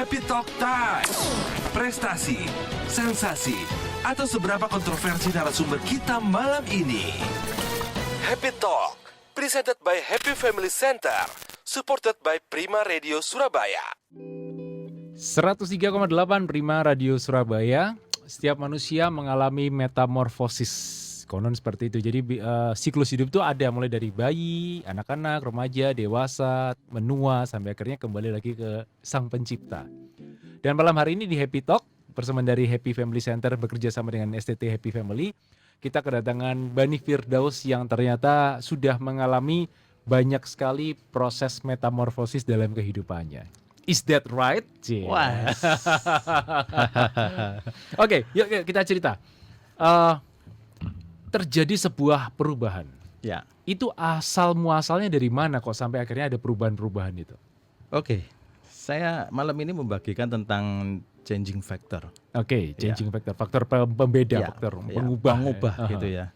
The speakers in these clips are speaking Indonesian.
Happy Talk Time. Prestasi, sensasi, atau seberapa kontroversi narasumber kita malam ini. Happy Talk, presented by Happy Family Center, supported by Prima Radio Surabaya. 103,8 Prima Radio Surabaya. Setiap manusia mengalami metamorfosis. Konon seperti itu. Jadi siklus hidup itu ada mulai dari bayi, anak-anak, remaja, dewasa, menua, sampai akhirnya kembali lagi ke Sang Pencipta. Dan malam hari ini di Happy Talk, persembahan dari Happy Family Center bekerja sama dengan STT Happy Family, kita kedatangan Bani Firdaus yang ternyata sudah mengalami banyak sekali proses metamorfosis dalam kehidupannya. Is that right? Wah. Oke, yuk kita cerita. Terjadi sebuah perubahan. Ya. Itu asal muasalnya dari mana kok sampai akhirnya ada perubahan-perubahan itu? Oke. Saya malam ini membagikan tentang changing factor. Oke, changing factor, faktor pembeda, Ya, faktor ya, pengubah gitu ya.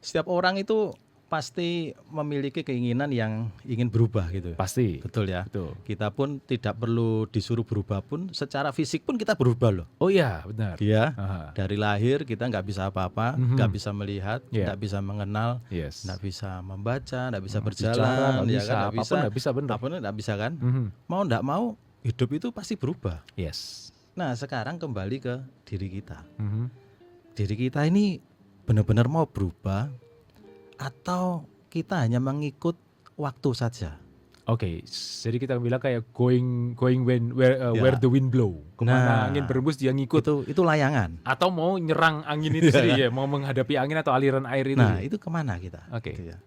Setiap orang itu pasti memiliki keinginan yang ingin berubah gitu. Pasti. Betul ya. Betul. Kita pun tidak perlu disuruh berubah pun secara fisik pun kita berubah loh. Oh iya, benar. Ya. Aha. Dari lahir kita nggak bisa apa-apa, nggak bisa melihat, Yeah. nggak bisa mengenal, Yes. nggak bisa membaca, nggak bisa Bicara, berjalan, nggak ya bisa, kan, apapun nggak bisa, benar. apapun nggak bisa kan. Mhm. Mau nggak mau hidup itu pasti berubah. Yes. Nah sekarang kembali ke diri kita. Mhm. Diri kita ini benar-benar mau berubah atau kita hanya mengikut waktu saja. Oke, jadi kita bilang kayak going where the wind blow. Kemana Nah, angin berembus dia ngikut. Itu layangan. Atau mau nyerang angin itu sendiri ya, mau menghadapi angin atau aliran air itu. Nah itu kemana kita? Oke. Gitu ya.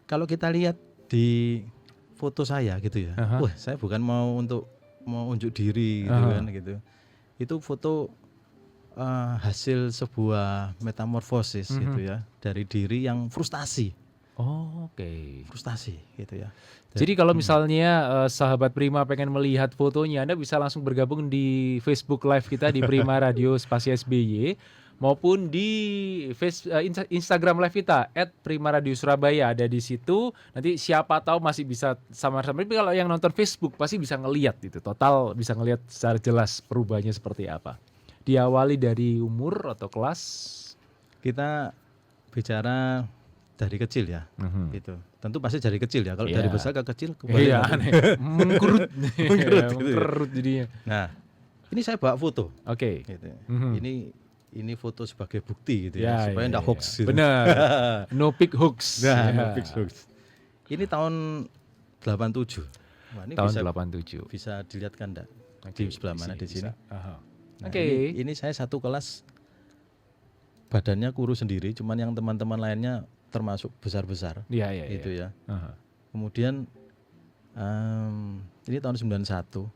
Kalau kita lihat di foto saya gitu ya, Aha. wah saya bukan mau unjuk diri gitu Aha. kan gitu. Itu foto hasil sebuah metamorfosis Mhm. gitu ya, dari diri yang frustasi gitu ya. Jadi kalau misalnya sahabat Prima pengen melihat fotonya, Anda bisa langsung bergabung di Facebook Live kita di Prima Radio Spasi SBY maupun di Instagram Live kita @PrimaRadioSurabaya, ada di situ. Nanti siapa tahu masih bisa sama-sama. Tapi kalau yang nonton Facebook pasti bisa ngelihat itu, total bisa ngelihat secara jelas perubahannya seperti apa. Diawali dari umur atau kelas. Kita bicara dari kecil ya, Mhm. gitu. Tentu pasti dari kecil ya. Kalau Iya. dari besar ke kecil kembali. Iya, aneh. Mengkerut. Mengkerut gitu ya. Mengkerut jadinya. Nah, ini saya bawa foto. Oke. Gitu. Mhm. Ini foto sebagai bukti gitu Ya, ya, supaya enggak hoax gitu. Benar. No pick hoax. Nah, Ya. no fix hoax. Ini tahun 87. Wah, ini Tahun bisa, 87. bisa dilihat kan enggak? Oke, Di sebelah mana di bisa. sini? Aha. Nah, Oke. ini saya satu kelas badannya kurus sendiri, cuman yang teman-teman lainnya termasuk besar-besar. Iya, iya, Gitu iya. ya. Aha. Kemudian ini tahun 91.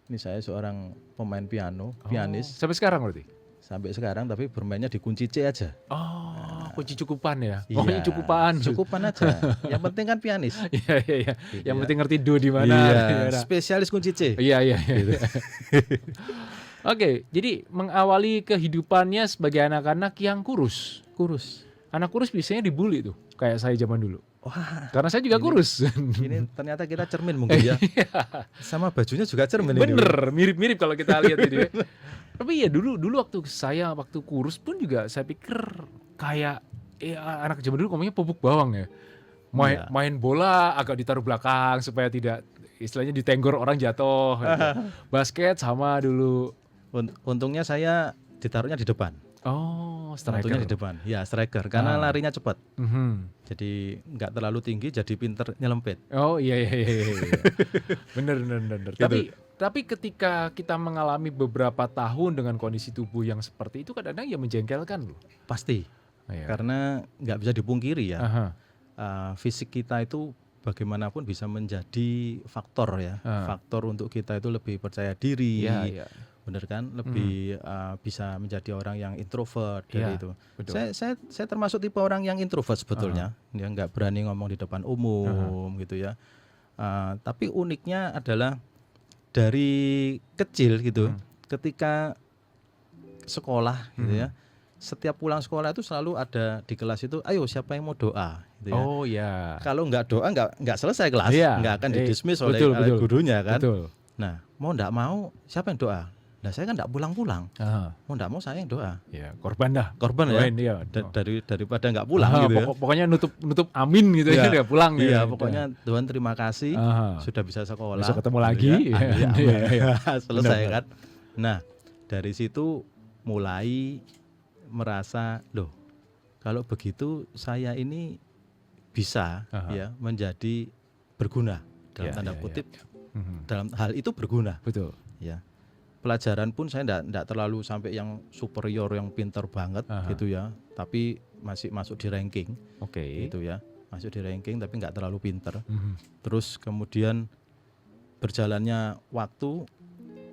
Ini saya seorang pemain piano, pianis Oh, sampai sekarang berarti? sampai sekarang, tapi bermainnya di kunci C aja. Oh, kunci cukupan ya. Iya, Oh, ini cukupan. Cukupan aja. Yang penting kan pianis. Iya, iya, iya. Gitu Yang ya. penting ngerti do di mana. Iya, di mana. spesialis kunci C. Iya, iya, iya. Oke, jadi mengawali kehidupannya sebagai anak-anak yang kurus. Kurus. Anak kurus biasanya dibully tuh, kayak saya zaman dulu. Wah, Karena saya juga kurus. ini ternyata kita cermin mungkin ya. Sama bajunya juga cermin ini. Bener, mirip-mirip kalau kita lihat ini. Tapi ya dulu waktu kurus pun juga saya pikir kayak anak zaman dulu ngomongnya pupuk bawang ya. Iya. Main bola agak ditaruh belakang supaya tidak istilahnya ditenggor orang jatuh. Gitu. Basket sama dulu. Untungnya saya ditaruhnya di depan. Oh, Untungnya striker. di depan. Ya, striker karena larinya cepat. Mhm. Jadi nggak terlalu tinggi, jadi pinter nyelempit. Oh iya. Bener. Tapi ketika kita mengalami beberapa tahun dengan kondisi tubuh yang seperti itu kadang-kadang ya menjengkelkan loh. Pasti. Iya. Karena nggak bisa dipungkiri ya. Aha. Fisik kita itu bagaimanapun bisa menjadi faktor ya. Faktor untuk kita itu lebih percaya diri. Iya. Bener kan? Lebih bisa menjadi orang yang introvert dari Iya, itu. betul. Saya termasuk tipe orang yang introvert sebetulnya. Dia nggak berani ngomong di depan umum gitu ya. Tapi uniknya adalah dari kecil gitu, ketika sekolah gitu ya, setiap pulang sekolah itu selalu ada di kelas itu, ayo siapa yang mau doa gitu ya. Oh ya. Kalau nggak doa nggak selesai kelas, Iya. nggak akan didismiss oleh betul. gurunya kan. Betul. Nah, mau nggak mau siapa yang doa? Nah, saya kan nggak pulang-pulang. Aha. Mau nggak mau saya yang doa. Ya, korban dah. Korban ya. Iya. Daripada nggak pulang Aha, gitu ya. Pokoknya nutup amin gitu Iya. ya, dia pulang. Iya, ya. pokoknya Tuhan terima kasih Aha. sudah bisa sekolah. Besok ketemu gitu lagi. ya. Iya, Amin, iya, amin. iya. Selesai Benar, kan. Nah, dari situ mulai merasa, loh, kalau begitu saya ini bisa Aha. ya menjadi berguna dalam Ya, tanda ya, kutip. Mhm. Dalam hal itu berguna Betul. ya. Pelajaran pun saya enggak terlalu sampai yang superior yang pintar banget Aha. gitu ya, tapi masih masuk di ranking Oke. gitu ya, masuk di ranking tapi nggak terlalu pintar. Mhm. Terus kemudian berjalannya waktu,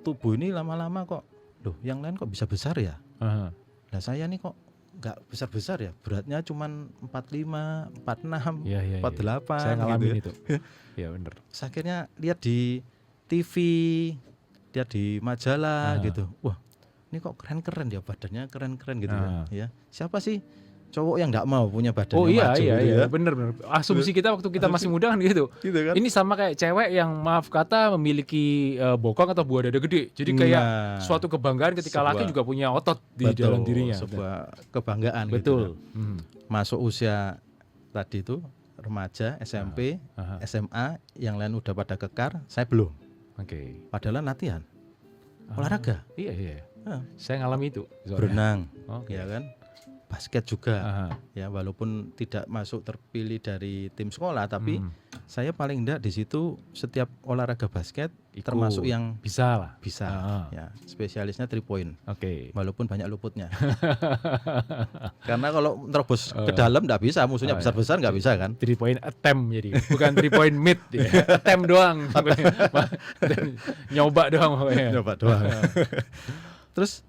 tubuh ini lama-lama kok, loh yang lain kok bisa besar ya, Aha. nah saya nih kok nggak besar-besar ya, beratnya cuman 45, 46, Iya, iya, iya. 48 Saya ngalamin gitu ya. itu. Iya benar. Terus akhirnya lihat di TV, lihat di majalah gitu. Wah, ini kok keren-keren ya, badannya keren-keren gitu ya. Siapa sih cowok yang nggak mau punya badan Oh yang iya maju iya gitu iya ya? benar. Asumsi kita waktu kita masih muda kan gitu. Gitu kan? Ini sama kayak cewek yang maaf kata memiliki bokong atau buah dada gede. Jadi kayak Nah, suatu kebanggaan ketika sebuah- laki juga punya otot di betul, dalam dirinya. sebuah kebanggaan gitu. Betul. Mhm. Masuk usia tadi itu remaja, SMP, Aha. SMA, yang lain udah pada kekar, saya belum. Oke. Padahal latihan, olahraga, Iya iya. Ah. Saya ngalami itu. soalnya. berenang, Oke. ya kan, basket juga. Aha. Ya walaupun tidak masuk terpilih dari tim sekolah, tapi Mhm. saya paling enggak di situ setiap olahraga basket Ikut. termasuk yang Bisa lah. bisa. Ah. Ya, spesialisnya 3 point. Oke. Walaupun banyak luputnya. Karena kalau terobos ke Oh. dalam enggak bisa, musuhnya Oh, ya. besar-besar enggak bisa kan. 3 point attempt jadi bukan 3 point mid ya. Attempt doang. Nyoba doang pokoknya. Coba doang. Terus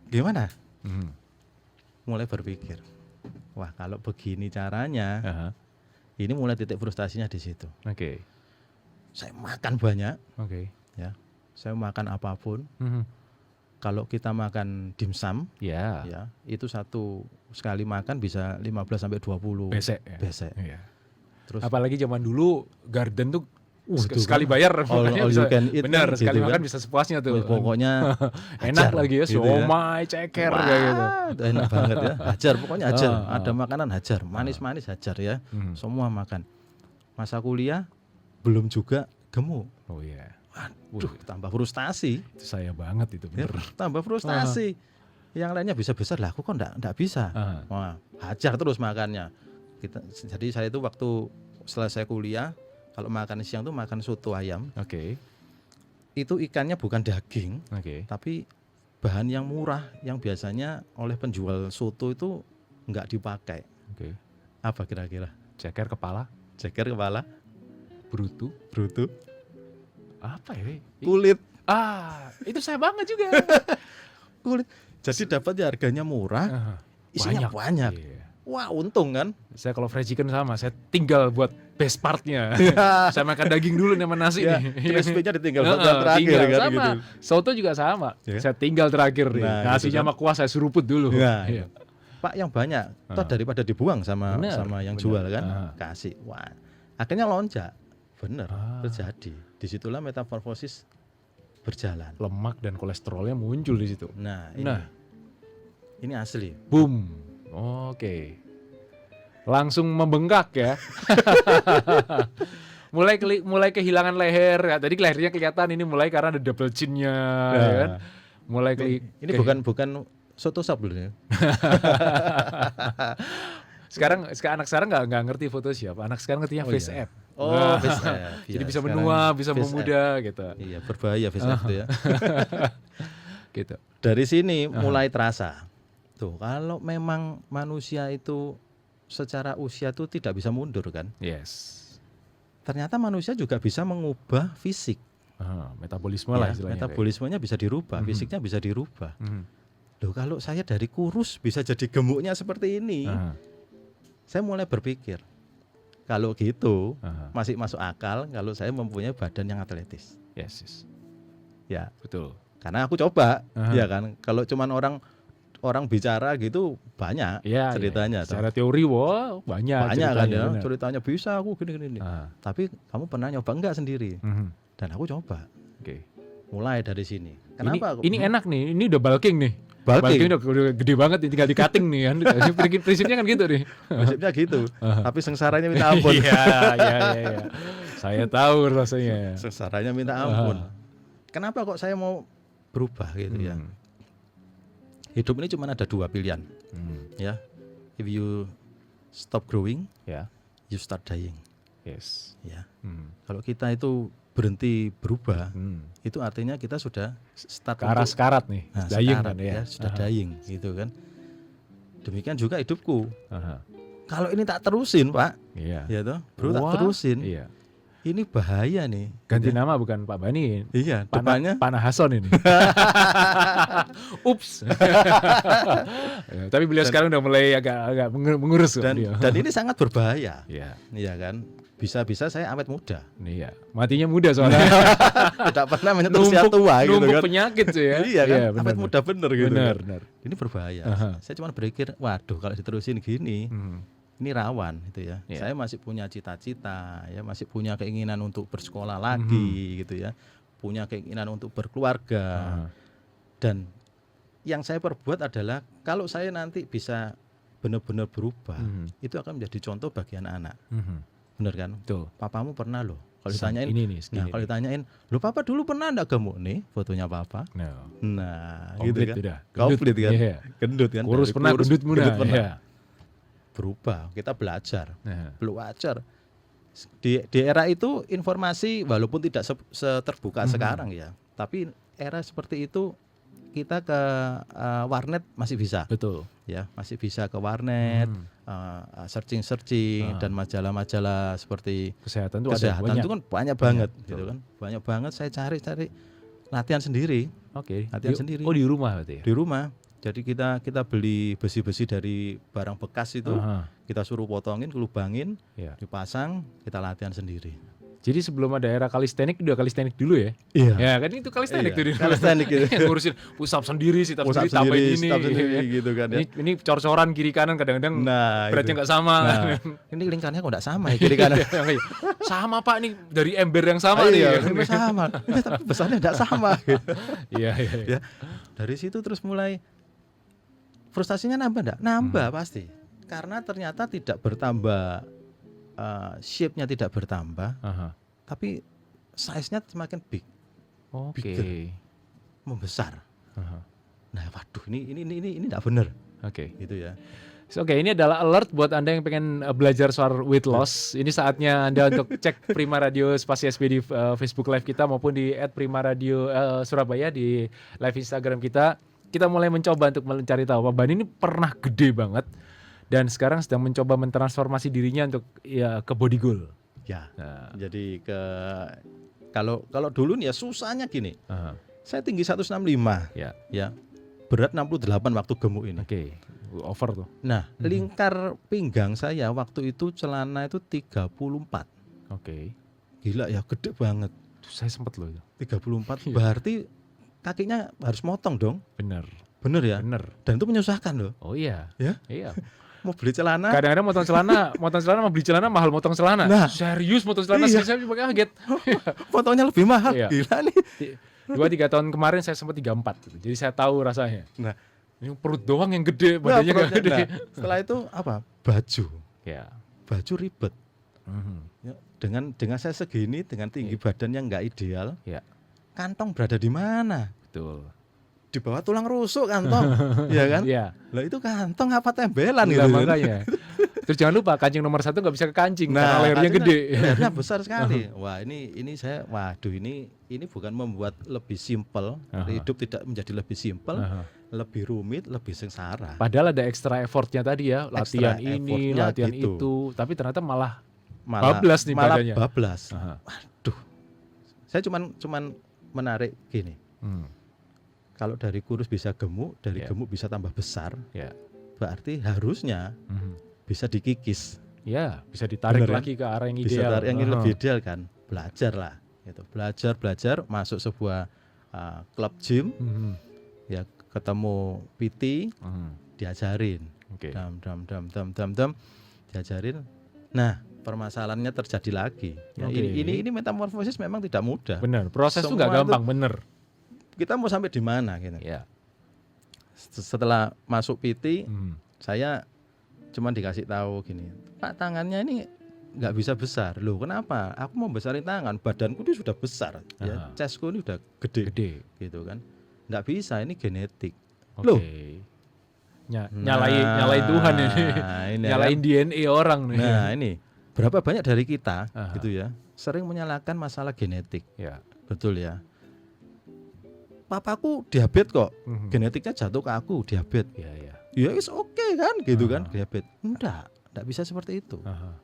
gimana? Mhm. Mulai berpikir, wah kalau begini caranya, Aha. ini mulai titik frustasinya di situ. Oke. Saya makan banyak, Oke. ya. Saya makan apapun. Mhm. Kalau kita makan dimsum, Ya. ya, itu satu sekali makan bisa 15 sampai 20 Besek. Ya. besek. Iya. Terus Apalagi zaman dulu garden tuh itu sekali kan bayar all makanya you can eat benar kan, sekali gitu makan kan. bisa sepuasnya tuh. pokoknya Enak hajar, lagi ya, gitu ya. siomay, ceker Wah, kayak gitu. itu enak banget ya. Hajar, pokoknya hajar. Ah, Ada makanan hajar, manis-manis hajar ya. Hmm. Semua makan. Masa kuliah belum juga gemuk. Oh iya. Waduh, tambah frustasi. Itu saya banget itu Ya, bener. tambah frustasi. Yang lainnya bisa besar lah, aku kok enggak bisa. Aha. Wah, hajar terus makannya. Jadi saya itu waktu selesai kuliah, kalau makan siang tuh makan soto ayam. Oke. Itu ikannya bukan daging, Oke. tapi bahan yang murah yang biasanya oleh penjual soto itu enggak dipakai. Oke. Apa kira-kira? Ceker kepala, Ceker kepala, brutu, brutu, apa ya? kulit, Itu saya banget juga. kulit. Jadi dapatnya harganya murah, Aha. isinya banyak. Iya. Wah, untung kan? Saya kalau fried chicken sama, saya tinggal buat best partnya. Saya makan daging dulu sama nasi Ya, nih. crispy-nya ditinggal Heeh, bagian terakhir tinggal. kan Sama. gitu. Soto juga sama. Ya. Saya tinggal terakhir nih. Nah, Nasinya gitu kan. sama kuah saya suruput dulu. Ya, Iya. Pak yang banyak, toh daripada dibuang sama Bener, yang bener. jual kan, Ah. kasih. Wah, akhirnya lonjak, bener Ah. terjadi. Disitulah metamorfosis berjalan. Lemak dan kolesterolnya muncul di situ. Nah, Nah. ini asli. Boom. Oke. Langsung membengkak ya. mulai kehilangan leher. Ya, tadi lehernya kelihatan, ini mulai karena ada double chin-nya ya kan. Mulai Ini bukan soto sop dulu ya. sekarang anak sekarang nggak ngerti Photoshop. Anak sekarang ngertinya Oh, face iya. app. Oh, Nah, face app. Jadi Iya, bisa sekarang menua, bisa face memuda gitu. Iya, berbahaya face app itu ya. Gitu. Dari sini mulai terasa. Tuh, kalau memang manusia itu secara usia tuh tidak bisa mundur kan. Yes. Ternyata manusia juga bisa mengubah fisik. Metabolisme Ya, lah istilahnya. metabolismenya bisa dirubah, Mhm. fisiknya bisa dirubah. Mhm. Loh, kalau saya dari kurus bisa jadi gemuknya seperti ini, Aha, saya mulai berpikir, kalau gitu aha. masih masuk akal kalau saya mempunyai badan yang atletis. Yes, yes. Ya, Betul. karena aku coba, Aha. ya kan. Kalau cuman orang orang bicara gitu banyak Ya, ceritanya. secara teori banyak Banyak kan ceritanya, ya, benar. ceritanya bisa aku gini. Tapi kamu pernah nyoba enggak sendiri? Dan aku coba. Oke. Mulai dari sini. Kenapa? Ini enak nih, ini udah bulking nih. Bulking. Udah gede banget nih, tinggal di cutting nih kan. Prinsipnya kan gitu nih. Prinsipnya gitu. Tapi sengsaranya minta ampun. Iya. Saya tahu rasanya. Sengsaranya minta ampun. Kenapa kok saya mau berubah gitu ya? Hidup ini cuma ada 2 pilihan. Ya. If you stop growing, Ya. you start dying. Yes. Ya. Kalau kita itu berhenti berubah, itu artinya kita sudah start Ke arah sekarat nih. Dying sekarat, kan ya. sudah dying gitu kan. Demikian juga hidupku. Aha. Kalau ini tak terusin, Pak, Iya. ya toh, bro, tak Wah, terusin. Iya. Ini bahaya nih. Ganti Ya. nama bukan Pak Bani. Iya, depannya Pana Hason ini. Ups. Ya, tapi beliau sekarang udah mulai agak mengurus kok dia. dan ini sangat berbahaya. Iya. Iya kan? Bisa-bisa saya awet muda. Iya. Matinya muda soalnya. Tidak pernah menyentuh usia tua gitu numpuk kan. penyakit sih ya. Iya kan? benar, Awet muda bener gitu. Benar, kan. benar. Ini berbahaya. Aha. Saya cuma berpikir, waduh kalau diterusin gini, ini rawan gitu ya. Iya. Saya masih punya cita-cita, ya masih punya keinginan untuk bersekolah lagi gitu ya. Punya keinginan untuk berkeluarga. Dan yang saya perbuat adalah kalau saya nanti bisa benar-benar berubah, itu akan menjadi contoh bagi anak-anak. Bener kan? Betul. Papamu pernah loh. Kalau ditanyain, Ini nih, segini nah kalau nih. ditanyain, lo papa dulu pernah enggak gemuk nih fotonya papa? No. Nah, Komplit gitu kan? udah. Komplit kan? Iya. Gendut kan? Kurus Dari pernah, gendut gendut pernah. pernah. Iya. Berubah, kita belajar. Nah. Belajar. Di era itu informasi walaupun tidak seterbuka sekarang ya, tapi era seperti itu kita ke warnet masih bisa, Betul. ya masih bisa ke warnet, searching dan majalah-majalah seperti Kesehatan tuh ada kesehatan banyak. itu kan banyak banget, Betul. gitu kan, banyak banget. Saya cari latihan sendiri Oke. latihan sendiri. Oh, di rumah berarti ya? di rumah. Jadi kita beli besi-besi dari barang bekas itu, Aha. kita suruh potongin, kelubangin, Iya. dipasang, kita latihan sendiri. Jadi sebelum ada era kalistenik udah kalistenik dulu ya? Iya. Ya kan itu kalistenik Iya, tuh di calisthenics gitu. ngurusin push up sendiri, sit up Push up sendiri, tambahin sendiri, ini. sit up sendiri, gitu kan ya. Ini cor-coran kiri kanan kadang-kadang Nah, beratnya itu. nggak sama. Nah, ini lingkarnya kok enggak sama ya kiri kanan. Sama Pak nih dari ember yang sama Iya, nih. ini sama. Ya, tapi besarnya enggak sama gitu. Iya. Ya. Dari situ terus mulai frustasinya nambah enggak? Nambah pasti. Karena ternyata tidak bertambah shape-nya tidak bertambah, Aha. tapi size-nya semakin big, Oke. Bigger. membesar. Aha. Nah, waduh ini enggak benar Oke. gitu ya. Oke, ini adalah alert buat Anda yang pengen belajar soal weight loss. Ini saatnya Anda untuk cek Prima Radio Spasi SB di Facebook Live kita maupun di @primaradio Surabaya di live Instagram kita. Kita mulai mencoba untuk mencari tahu. Pak Bani ini pernah gede banget dan sekarang sedang mencoba mentransformasi dirinya untuk ya ke body goal. Ya. Nah, Jadi kalau dulu nih ya susahnya gini. aha. Saya tinggi 165 Ya. ya. Berat 68 waktu gemuk ini. Oke. Over tuh. Nah, lingkar pinggang saya waktu itu celana itu 34. Oke. Gila ya, gede banget. Saya sempet loh itu. 34 Iya. berarti kakinya harus motong dong. Bener. Bener ya? Bener. Dan itu menyusahkan loh. Oh iya. Ya? Iya. Mau beli celana, Kadang-kadang motong celana mau beli celana mahal motong celana. Nah. Serius motong celana Iya. saya juga kaget. potongnya lebih mahal. Iya. Gila nih. 2-3 tahun kemarin saya sempat 34 gitu. Jadi saya tahu rasanya. Nah, Ini perut doang yang gede, nah, badannya nggak gede. setelah itu apa? Baju. Ya. Baju ribet. Mhm. Ya, dengan saya segini, dengan tinggi badan yang nggak ideal, Ya, kantong berada di mana? betul. Di bawah tulang rusuk kantong, ya kan? Iya. Lah itu kantong apa tembelan Nah, gitu? kan? makanya. Terus jangan lupa kancing nomor 1 nggak bisa ke kancing karena lehernya kancingnya- gede. lehernya besar sekali. Wah ini saya, waduh ini bukan membuat lebih simpel, Aha. hidup tidak menjadi lebih simpel, Aha. lebih rumit, lebih sengsara. Padahal ada extra effortnya tadi ya, latihan Extra ini, effortnya latihan gitu. itu, tapi ternyata malah Malah bablas nih malah badannya. bablas. Aha. Waduh, saya cuman menarik gini. Hmm, Kalau dari kurus bisa gemuk, dari Ya. gemuk bisa tambah besar, ya. berarti harusnya Mhm. bisa dikikis. Ya, bisa ditarik Bener kan? lagi ke arah yang Bisa ideal. tarik yang Aha. lebih ideal kan. Belajar lah, gitu. Belajar masuk sebuah klub gym. Mhm. Ya ketemu PT, diajarin. Oke. Dam, diajarin. Nah, permasalahannya terjadi lagi. Ya, Oke. ini metamorfosis memang tidak mudah. Benar, proses itu nggak Semua gampang, bener. Kita mau sampai di mana gitu. Ya. Setelah masuk PT, Hmm. saya cuma dikasih tahu gini, Pak, tangannya ini nggak bisa besar. Loh, kenapa? Aku mau besarin tangan, badanku ini sudah besar, ya, chestku ini udah gede, Gede. gitu kan. Nggak bisa, ini genetik. Oke. Loh. Nyalain Tuhan ini. Ini Nyalain DNA orang nih. Nah, ini berapa banyak dari kita, Aha. gitu ya, sering menyalahkan masalah genetik, Ya. betul ya. Papaku diabetes kok, Mhm. genetiknya jatuh ke aku, diabetes. Ya, ya. Ya is oke kan, gitu kan, Aha. diabetes. Enggak bisa seperti itu. Aha.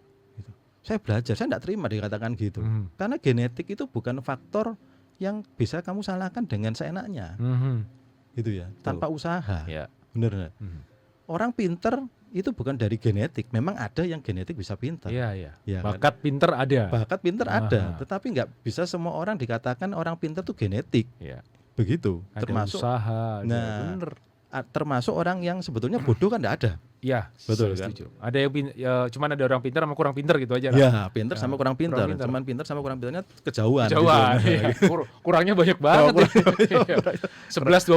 Saya belajar, saya enggak terima dikatakan gitu. Mhm. Karena genetik itu bukan faktor yang bisa kamu salahkan dengan seenaknya, Mhm. gitu ya, tanpa usaha. Ya. Bener nggak? Mhm. Orang pinter itu bukan dari genetik, memang ada yang genetik bisa pinter. Iya, iya. Ya kan? Bakat pinter ada. Bakat pinter ada, Aha. tetapi nggak bisa semua orang dikatakan orang pinter tuh genetik, Iya. begitu. Ada Termasuk usaha, ada Nah, bener. termasuk orang yang sebetulnya bodoh kan nggak ada. Iya, Betul saya kan? setuju. Ada yang cuman ada orang pintar sama kurang pintar gitu aja. Ya, pinter sama Nah, kurang pinter. kurang pinter. Cuman pinter sama kurang pinternya kejauhan. Jauhan. gitu. Iya. Kurangnya banyak banget. ya. 11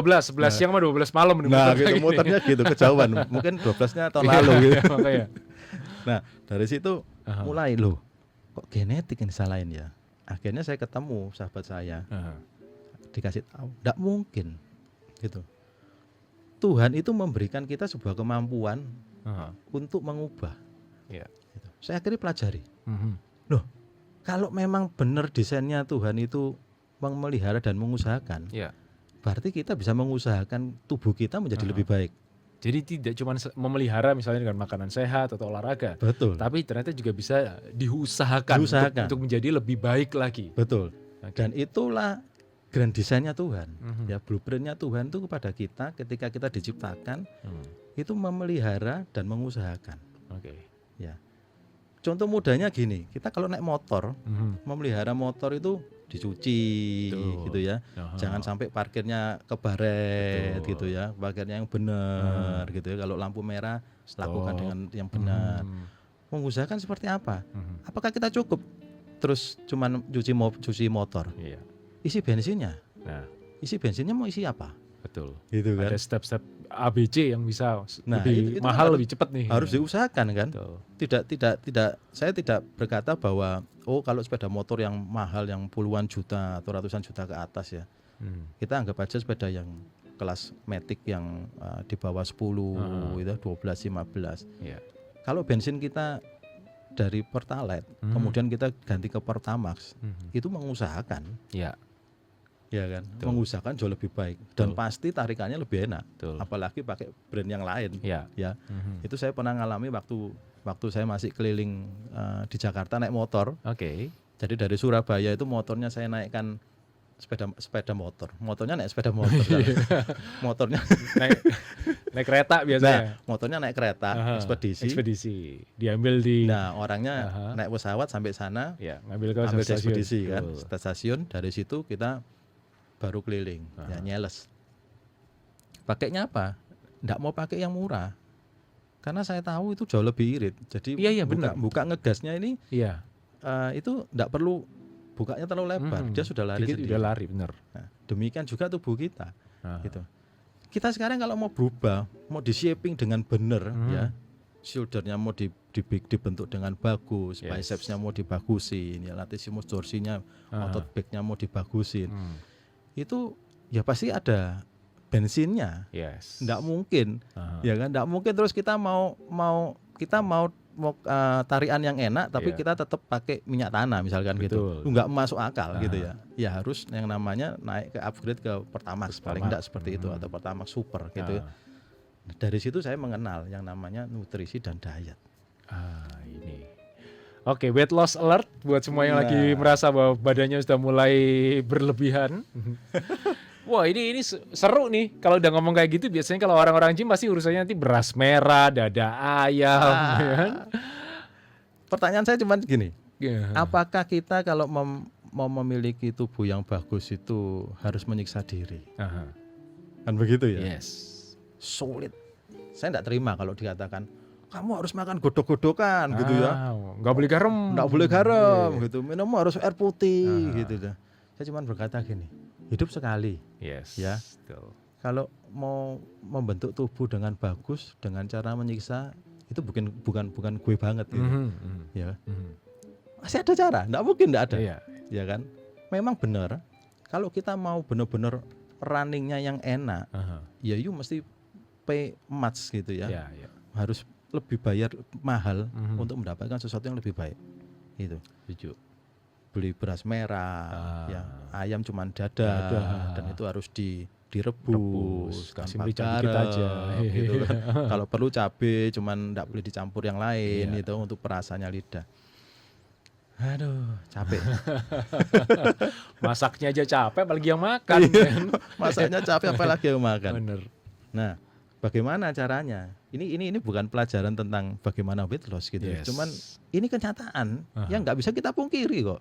siang sama 12 malam nih Nah, muter gitu lagi nih. muternya gitu kejauhan. Mungkin 12-nya tahun Iya, lalu gitu. makanya. Nah, dari situ Aha. mulai loh, kok genetik yang disalahin ya. Akhirnya saya ketemu sahabat saya, Aha. dikasih tahu, enggak mungkin. Gitu. Tuhan itu memberikan kita sebuah kemampuan Aha. untuk mengubah. Iya. Gitu. Saya akhirnya pelajari. Mhm. Kalau memang benar desainnya Tuhan itu memelihara dan mengusahakan, Iya. berarti kita bisa mengusahakan tubuh kita menjadi lebih baik. Jadi tidak cuma memelihara misalnya dengan makanan sehat atau olahraga, Betul. tapi ternyata juga bisa diusahakan, Diusahakan. Untuk menjadi lebih baik lagi. Betul. Oke. Dan itulah grand desainnya Tuhan. Mhm. Ya, blueprintnya Tuhan itu kepada kita ketika kita diciptakan itu memelihara dan mengusahakan. Oke. Ya. Contoh mudahnya gini, kita kalau naik motor, Mhm. memelihara motor itu dicuci, Betul. gitu ya. Aha. Jangan sampai parkirnya kebaret, Betul. gitu ya. Parkirnya yang benar, gitu ya. Kalau lampu merah, lakukan dengan yang benar. Mhm. Mengusahakan seperti apa? Mhm. Apakah kita cukup terus cuman cuci motor? Iya. Isi bensinnya. Nah, Isi bensinnya mau isi apa? betul. Gitu Ada step-step ABC yang bisa Nah, lebih itu mahal, harus- lebih cepat nih. Harus diusahakan kan? Betul. Tidak saya tidak berkata bahwa kalau sepeda motor yang mahal yang puluhan juta atau ratusan juta ke atas ya. Hmm. Kita anggap aja sepeda yang kelas Matic yang di bawah 10 itu 12 15. Iya. Kalau bensin kita dari Pertalite kemudian kita ganti ke Pertamax, Mhm. itu mengusahakan, Iya. ya kan? Betul. Mengusahakan jauh lebih baik dan Betul. pasti tarikannya lebih enak. Betul. Apalagi pakai brand yang lain. Iya. Ya. Mhm. Itu saya pernah ngalami waktu saya masih keliling di Jakarta naik motor. Oke. Jadi dari Surabaya itu motornya saya naikkan sepeda motor. Motornya naik sepeda motor. Motornya naik kereta biasanya. motornya naik kereta Aha, ekspedisi. Ekspedisi. Diambil di Nah, orangnya Aha. naik pesawat sampai sana, ya, ngambil ke ambil stasiun. ekspedisi kan, Betul. stasiun. Dari situ kita baru keliling, ya nyeles. Pakainya apa? Nggak mau pakai yang murah. Karena saya tahu itu jauh lebih irit. Jadi Iya, benar. buka ngegasnya ini Iya. itu nggak perlu bukanya terlalu lebar. Mhm. Dia sudah lari Dikit sendiri. udah lari, bener. Nah, demikian juga tubuh kita. Aha. Gitu. Kita sekarang kalau mau berubah, mau di shaping dengan benar, Mhm. ya, shouldernya mau dibentuk dengan bagus, Yes. bicepsnya mau dibagusin, ya, latissimus dorsinya, otot backnya mau dibagusin, Hmm. itu ya pasti ada bensinnya. Yes. Nggak mungkin, Aha. ya kan? Nggak mungkin terus kita mau tarian yang enak, tapi Iya. kita tetap pakai minyak tanah misalkan Betul. gitu. Nggak masuk akal gitu Aha. ya. Ya harus yang namanya naik ke upgrade ke Pertamax paling enggak seperti itu, atau Pertamax Super gitu. Ah. Dari situ saya mengenal yang namanya nutrisi dan diet. Ini. Oke, weight loss alert buat semua yang Nah. lagi merasa bahwa badannya sudah mulai berlebihan. Wah, ini seru nih. Kalau udah ngomong kayak gitu, biasanya kalau orang-orang gym pasti urusannya nanti beras merah, dada ayam, ya kan? Pertanyaan saya cuma gini, Ya. apakah kita kalau mau memiliki tubuh yang bagus itu harus menyiksa diri? Aha. Kan begitu ya. Yes. Sulit. Saya enggak terima kalau dikatakan kamu harus makan godok-godokan gitu ya. Nggak boleh garam. Enggak boleh garam Iya. gitu. Minum harus air putih gitu dah. Saya cuma berkata gini, hidup sekali. Yes. Ya. Betul. Kalau mau membentuk tubuh dengan bagus dengan cara menyiksa itu bukan gue banget gitu. Ya. Masih ada cara, enggak mungkin enggak ada. Iya. Ya kan? Memang benar kalau kita mau benar-benar runningnya yang enak, ya you mesti pay much gitu ya. Iya, iya. Harus lebih bayar mahal untuk mendapatkan sesuatu yang lebih baik. Itu. Setuju. Beli beras merah, ya, ayam cuman dada, dan itu harus direbus, kasih tanpa merica dikit garam, aja. gitu kan. Kalau perlu cabai, cuman enggak boleh dicampur yang lain, Iya. itu untuk perasanya lidah. Aduh, capek. Masaknya aja capek, apalagi yang makan. Iya. Kan? Masaknya capek apalagi yang makan. Bener. Nah, bagaimana caranya? Ini bukan pelajaran tentang bagaimana weight loss gitu. Yes. Cuman ini kenyataan yang nggak bisa kita pungkiri kok.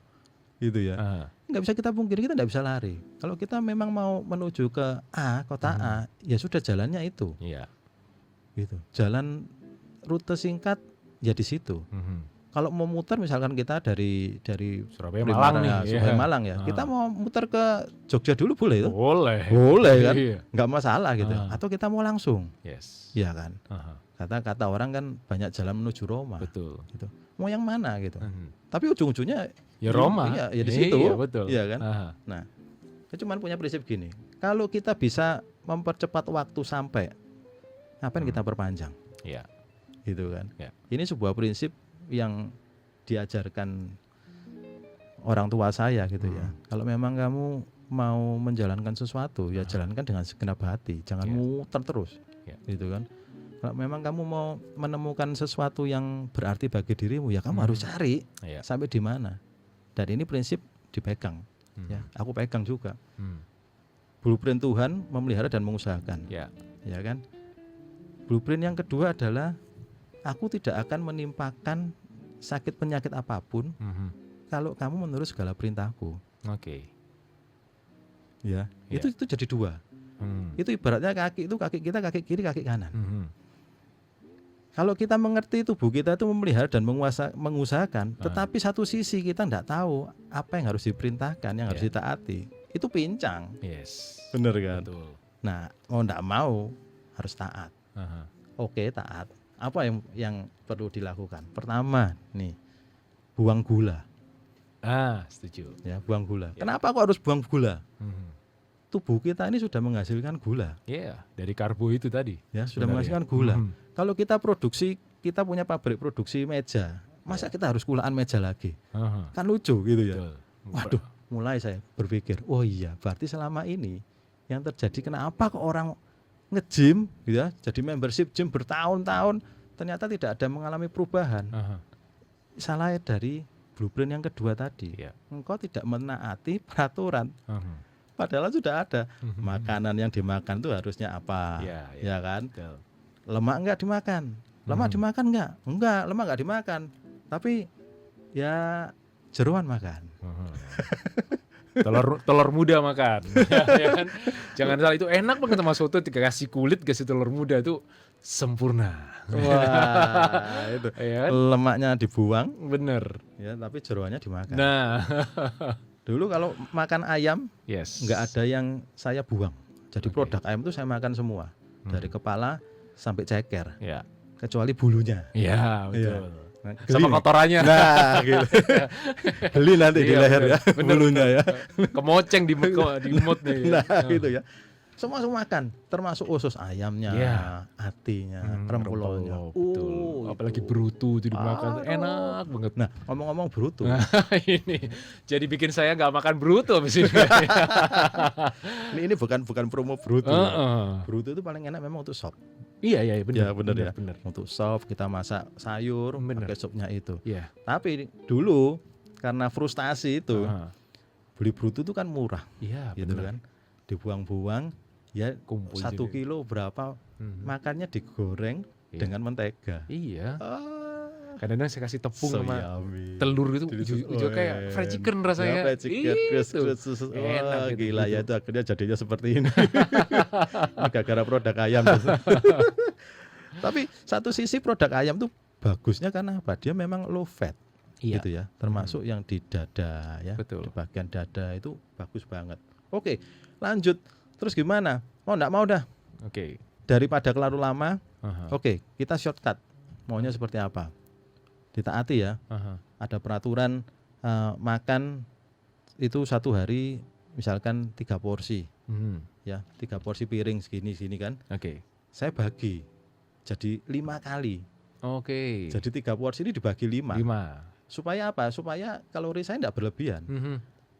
Gitu ya. Nggak bisa kita pungkiri, kita nggak bisa lari. Kalau kita memang mau menuju ke A, kota A, ya sudah jalannya itu. Iya. Gitu. Jalan rute singkat ya di situ. Kalau mau muter misalkan kita dari Surabaya Primara, Malang nih. Surabaya Iya. Malang ya. Kita mau muter ke Jogja dulu boleh itu? Boleh. Boleh kan? Iya. Nggak masalah gitu. Atau kita mau langsung. Yes. Iya kan? Kata orang kan banyak jalan menuju Roma. Betul. Gitu. Mau yang mana gitu. Tapi ujung-ujungnya Ya Roma. Iya, ya di situ. Iya, betul. Iya kan? Nah, saya cuma punya prinsip gini. Kalau kita bisa mempercepat waktu sampai, ngapain kita perpanjang? Iya. Gitu kan? Ya. Ini sebuah prinsip yang diajarkan orang tua saya gitu ya. Kalau memang kamu mau menjalankan sesuatu, ya jalankan dengan segenap hati, jangan muter terus. Gitu kan? Kalau memang kamu mau menemukan sesuatu yang berarti bagi dirimu, ya kamu harus cari sampai di mana. Dan ini prinsip dipegang. Ya, aku pegang juga. Blueprint Tuhan memelihara dan mengusahakan. Ya kan? Blueprint yang kedua adalah aku tidak akan menimpakan sakit penyakit apapun kalau kamu menurut segala perintahku. Oke. Ya, itu jadi dua. Itu ibaratnya kaki kita kaki kiri, kaki kanan. Kalau kita mengerti tubuh kita itu memelihara dan mengusahakan, tetapi satu sisi kita tidak tahu apa yang harus diperintahkan, yang harus ditaati, itu pincang. Yes. Bener kan? Betul. Nah, mau tidak mau harus taat. Oke, taat. Apa yang perlu dilakukan? Pertama, nih, buang gula. Setuju. Ya, buang gula. Kenapa kok harus buang gula? Tubuh kita ini sudah menghasilkan gula. Iya, dari karbo itu tadi. Ya, sudah menghasilkan gula. Kalau kita punya pabrik produksi meja, masa kita harus kulaan meja lagi? Kan lucu gitu ya. Betul. Waduh, mulai saya berpikir, oh iya, berarti selama ini yang terjadi kenapa kok orang nge-gym gitu ya, jadi membership gym bertahun-tahun ternyata tidak ada mengalami perubahan. Salah dari blueprint yang kedua tadi. Engkau tidak menaati peraturan. Padahal sudah ada makanan yang dimakan itu harusnya apa, ya kan? Betul. Lemak enggak dimakan, lemak dimakan enggak? Enggak, lemak enggak dimakan. Tapi ya jeroan makan. telur muda makan. Ya kan? Jangan salah, itu enak banget sama soto, dikasih kulit, kasih telur muda itu sempurna. Wah, itu Ya kan? lemaknya dibuang, Bener. ya, tapi jeroannya dimakan. Nah. Dulu kalau makan ayam, Yes. enggak ada yang saya buang. Jadi produk ayam itu saya makan semua, dari kepala sampai ceker, Ya. kecuali bulunya. Iya, betul. Nah, Sama geli. kotorannya. Nah, gitu. Geli nanti di Iya, leher ya, bener. bulunya ya. Kemoceng di mood nih. Nah, gitu ya. Semua makan, termasuk usus ayamnya, Iya. hatinya, rempulonya. Betul. Apalagi brutu itu dimakan, enak banget. Nah, ngomong-ngomong brutu, Ini jadi bikin saya nggak makan brutu abis ini. ini bukan promo brutu. Heeh. Brutu itu paling enak memang untuk sop. Iya benar. Ya, bener ya. Bener. Untuk sop kita masak sayur, Bener. pakai supnya itu. Iya. Tapi dulu karena frustasi itu, Heeh. beli brutu itu kan murah, Iya, gitu bener. kan. Dibuang-buang, ya Kumpul 1 sini. kilo berapa, Mhm. makannya digoreng Iya. dengan mentega. Iya. Kadang-kadang saya kasih tepung So sama yummy. telur gitu, hijau kayak fried chicken rasanya. Fried chicken, Itu. Wah, Enak gitu. gila ya itu akhirnya jadinya seperti ini. Ini gara-gara produk ayam. Tapi satu sisi produk ayam tuh bagusnya karena apa? Dia memang low fat. Iya. Gitu ya. Termasuk yang di dada ya. Betul. Di bagian dada itu bagus banget. Oke, lanjut. Terus gimana? Mau enggak mau dah. Oke. Daripada kelaru lama, Aha. oke, kita shortcut. Maunya seperti apa? Ditaati ya. Aha. Ada peraturan makan itu satu hari misalkan 3 porsi Mhm. ya, 3 porsi piring segini kan. Oke. Saya bagi jadi 5 kali. Oke. Jadi 3 porsi ini dibagi 5. 5. Supaya apa? Supaya kalori saya tidak berlebihan. Mhm.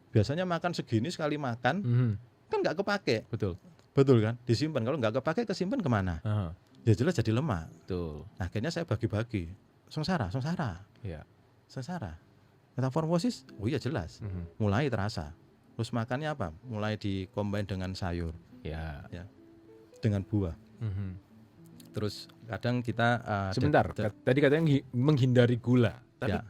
Biasanya makan segini sekali makan Mhm. kan nggak kepake. Betul. Betul kan? Disimpan. Kalau nggak kepake kesimpan kemana? Aha. Ya jelas jadi lemak. Betul. Akhirnya saya bagi-bagi. Sengsara. Iya. Metamorfosis, oh iya jelas. Mhm. Mulai terasa. Terus makannya apa? Mulai dikombin dengan sayur, Ya. dengan buah. Mhm. Terus kadang kita Sebentar, tadi katanya menghindari gula. Tapi Ya.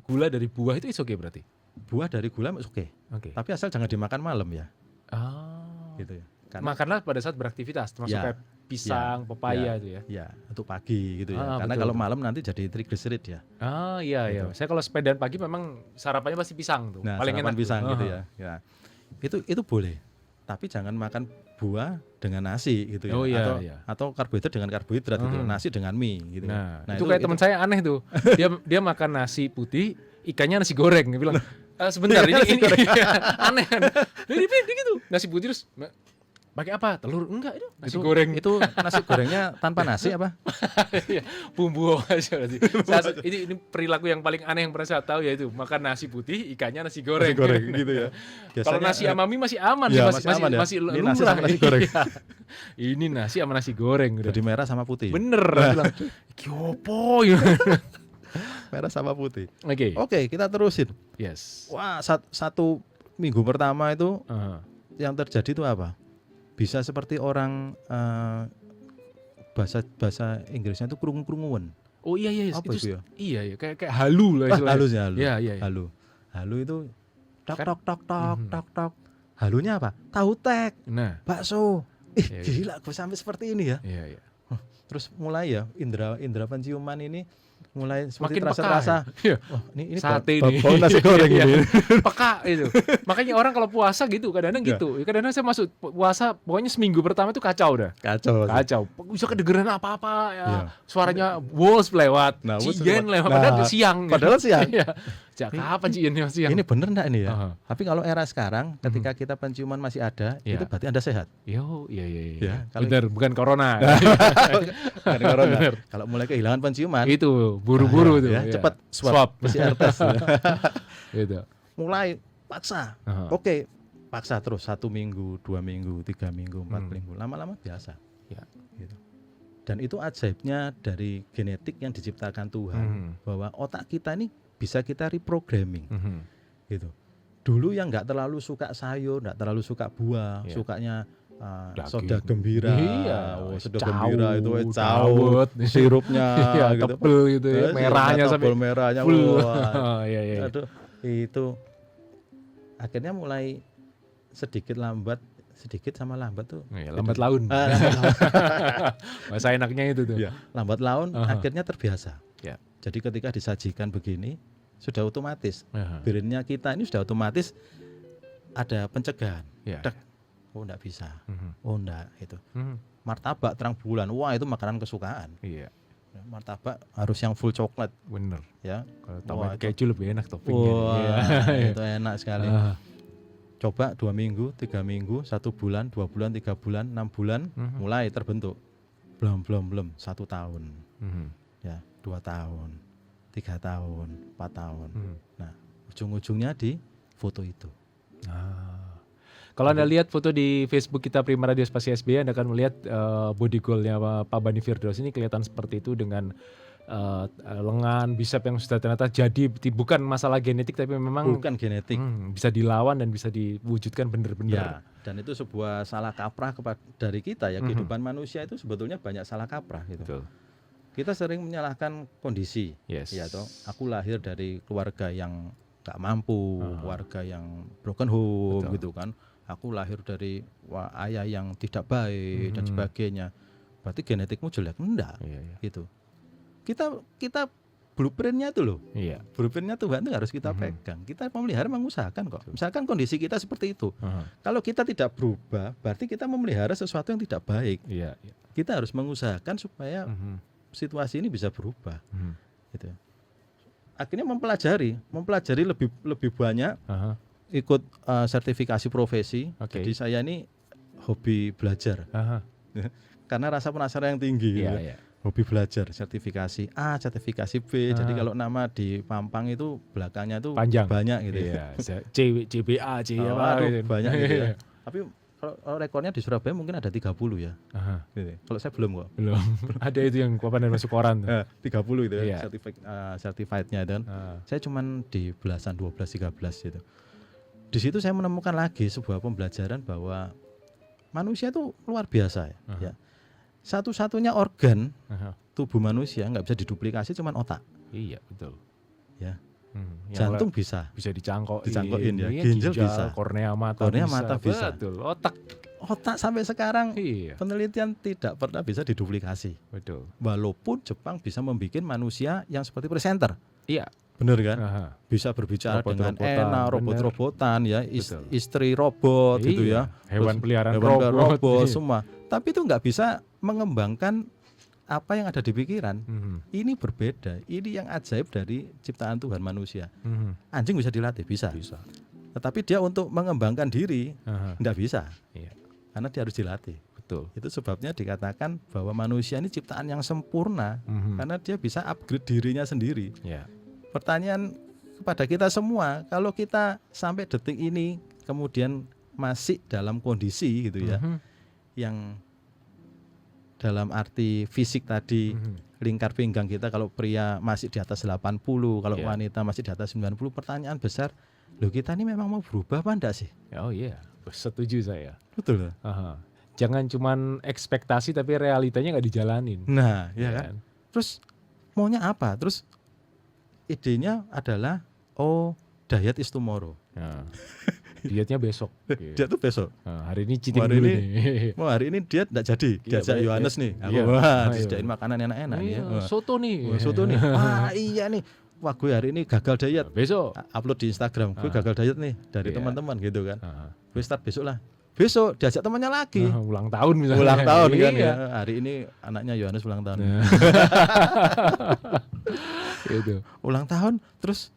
gula dari buah itu oke berarti. buah dari gula oke. Oke. Tapi asal jangan dimakan malam ya, Ah. gitu ya. Karena Makanlah pada saat beraktivitas, termasuk Ya. kayak pisang, pepaya itu ya. ya untuk pagi gitu ya. Ah, Karena betul, kalau betul. malam nanti jadi triglycerid ya. Ah iya iya. Gitu. Saya kalau sepedaan pagi memang sarapannya pasti pisang tuh. Nah, Paling sarapan enak pisang tuh. gitu Ah. ya. Ya. Itu boleh. Tapi jangan makan buah dengan nasi gitu ya. Oh, iya, atau iya. atau karbohidrat dengan karbohidrat gitu. Mhm. Nasi dengan mie gitu. Nah, ya. itu kayak teman saya aneh tuh. Dia makan nasi putih, ikannya nasi goreng. Dia bilang, sebentar ini aneh kan. Dia gitu. Nasi putih terus pakai apa? Telur? Enggak, itu nasi goreng. Itu nasi gorengnya tanpa nasi apa? Iya, bumbu aja berarti. Ini perilaku yang paling aneh yang pernah saya tahu yaitu makan nasi putih, ikannya nasi goreng. Nasi goreng gitu ya. Kalau nasi sama mie masih aman ya, sih, masih aman ya. masih Ini nasi lumrah. sama nasi goreng. Iya. Ini nasi sama nasi goreng udah. Jadi merah sama putih. Bener, dia bilang, "Iki opo ya?" Merah sama putih. Oke. Oke, kita terusin. Yes. Wah, satu minggu pertama itu Aha. yang terjadi itu apa? Bisa seperti orang bahasa Inggrisnya itu kerungu-kerunguan. Oh iya Apa itu ya? Iya ya, kayak halu lah istilahnya. Halus ya, halu. Iya, iya. Iya. Halu itu tok Kan- tok tok tok Mhm. tok tok. Halunya apa? Tahu tek, Nah, bakso. Iya, iya. Gila, gue sampai seperti ini ya. iya iya. Terus mulai ya indra penciuman ini mulai seperti Makin peka. terasa. Iya. Oh, ini Sate bau nih. bau nasi goreng Iya. ini. Peka itu. Makanya orang kalau puasa gitu, kadang-kadang Iya. gitu. Kadang-kadang saya masuk puasa, pokoknya seminggu pertama itu kacau dah. Kacau. Kacau. Bisa kedengeran apa-apa ya. Iya. Suaranya Wolves lewat, Nah, Wolves Cien lewat. lewat. Nah, Padahal siang. padahal siang. Iya. Sejak kapan Cien siang? Ini bener enggak ini ya? Aha. Tapi kalau era sekarang ketika kita penciuman masih ada, Iya. itu berarti Anda sehat. Yo, iya iya iya. Ya, kalau- Bener, bukan corona. Bukan corona. Kalau mulai kehilangan penciuman, Itu buru-buru tuh. ya, iya. cepat swab PCR test. Gitu. Mulai paksa. Aha. Oke, paksa terus 1 minggu, 2 minggu, 3 minggu, 4 minggu. Lama-lama biasa. Ya. Gitu. Dan itu ajaibnya dari genetik yang diciptakan Tuhan, bahwa otak kita ini bisa kita reprogramming. Mhm. Gitu. Dulu yang nggak terlalu suka sayur, nggak terlalu suka buah, Iya. sukanya Daging. soda gembira. Iya, Oh, soda cau, gembira itu dawet. sirupnya Iya, gitu. tebel gitu ya, merahnya sampai tebel merahnya. full. Wah. Oh, iya iya. Aduh, itu akhirnya mulai sedikit sama lambat tuh. Iya, lambat laun. Lambat laun. Bahasa enaknya itu tuh. Iya, lambat laun Aha. akhirnya terbiasa. Ya. Jadi ketika disajikan begini sudah otomatis. Aha. Brainnya kita ini sudah otomatis ada pencegahan. Ya. Dek. Oh enggak bisa. Mhm. Oh enggak itu. Mhm. Martabak terang bulan. Wah, itu makanan kesukaan. Iya, Martabak harus yang full coklat bener. ya. Kalau Wah, tambahin itu- keju lebih enak toppingnya. Wah, Iya. itu enak sekali. Ah. Coba 2 minggu, 3 minggu, 1 bulan, 2 bulan, 3 bulan, 6 bulan, Mhm. mulai terbentuk. Belum, 1 tahun, Mhm. ya, 2 tahun, 3 tahun, 4 tahun. Mhm. Nah, ujung-ujungnya di foto itu. Ah. Kalau Anda lihat foto di Facebook kita Prima Radio Spasi SBY, Anda akan melihat body goalnya Pak Bani Firdaus ini kelihatan seperti itu dengan lengan, bicep yang sudah ternyata jadi bukan masalah genetik tapi memang Bukan genetik. bisa dilawan dan bisa diwujudkan Ya, benar-benar. dan itu sebuah salah kaprah dari kita ya. Mhm. Kehidupan manusia itu sebetulnya banyak salah kaprah gitu. Betul. Kita sering menyalahkan kondisi. Yes. Ya toh, aku lahir dari keluarga yang gak mampu, keluarga yang broken home Betul. gitu kan. Aku lahir dari ayah yang tidak baik dan sebagainya. Berarti genetikmu jelek? Enggak. Iya, iya. Gitu. Kita blueprintnya itu loh. Iya. Blueprintnya Tuhan itu harus kita pegang. Kita memelihara, mengusahakan kok. Misalkan kondisi kita seperti itu. Kalau kita tidak berubah, berarti kita memelihara sesuatu yang tidak baik. Iya, iya. Kita harus mengusahakan supaya situasi ini bisa berubah. Gitu. Akhirnya mempelajari lebih banyak, ikut sertifikasi profesi. Oke. Jadi saya ini hobi belajar. Karena rasa penasaran yang tinggi. Iya, gitu. iya. Hobi belajar, sertifikasi A, sertifikasi B. Jadi kalau nama di pampang itu belakangnya itu Panjang. banyak gitu. Iya, CBA, C Oh, apa aduh, gitu. banyak gitu ya. Tapi kalau rekornya di Surabaya mungkin ada 30 ya. Gitu. Kalau saya belum kok. Belum. Ada itu yang papan masuk koran tuh. 30 itu ya, Iya. certified-nya dan saya cuman di belasan 12 13 gitu. Di situ saya menemukan lagi sebuah pembelajaran bahwa manusia itu luar biasa ya. Satu-satunya organ tubuh manusia nggak bisa diduplikasi cuman otak. Iya, betul. Ya. Yang Jantung bisa. bisa dicangkokin Ya. iya, Ginjal bisa. kornea mata bisa. Betul. Otak. Otak sampai sekarang Iya, penelitian tidak pernah bisa diduplikasi. betul. Walaupun Jepang bisa membuat manusia yang seperti presenter. Iya. Bener kan? Bisa Bisa berbicara dengan Robot-robotan, enak, bener. robot-robotan ya, Betul. istri robot gitu Iya, ya. hewan Terus peliharaan hewan robot. Iya. semua. Tapi itu nggak bisa mengembangkan apa yang ada di pikiran. Ini berbeda. Ini yang ajaib dari ciptaan Tuhan manusia. Anjing bisa dilatih, bisa. Bisa. Tetapi dia untuk mengembangkan diri nggak bisa. Iya, Karena dia harus dilatih. betul. Itu sebabnya dikatakan bahwa manusia ini ciptaan yang sempurna karena dia bisa upgrade dirinya sendiri. Ya. Pertanyaan kepada kita semua, kalau kita sampai detik ini kemudian masih dalam kondisi gitu ya, yang dalam arti fisik tadi lingkar pinggang kita kalau pria masih di atas 80, kalau Yeah. wanita masih di atas 90, pertanyaan besar, loh kita ini memang mau berubah apa enggak sih? Oh iya, setuju saya. Betul. Jangan cuman ekspektasi tapi realitanya nggak dijalanin. Nah, Ya ya kan? Terus maunya apa? Terus idenya adalah diet is tomorrow. Nah, dietnya besok. Dia tuh besok. Nah, hari ini cheating Hari dulu ini nih. Mau hari ini diet enggak jadi. Iya, Diajak baik, Yohanes ya. nih. Aku Iya. wah, Ayo. disediain makanan enak-enak nih. Iya, Wah. soto nih. Wah, soto nih. Wah, iya nih. Wah, gue hari ini gagal diet. Besok. Upload di Instagram. Gue gagal diet nih dari Iya. teman-teman gitu kan. Nah, Gue start besok lah. Besok diajak temannya lagi. ulang tahun misalnya. Ulang tahun kan Iya. ya. Hari ini anaknya Yohanes ulang tahun. Nah. Gitu. Ulang tahun terus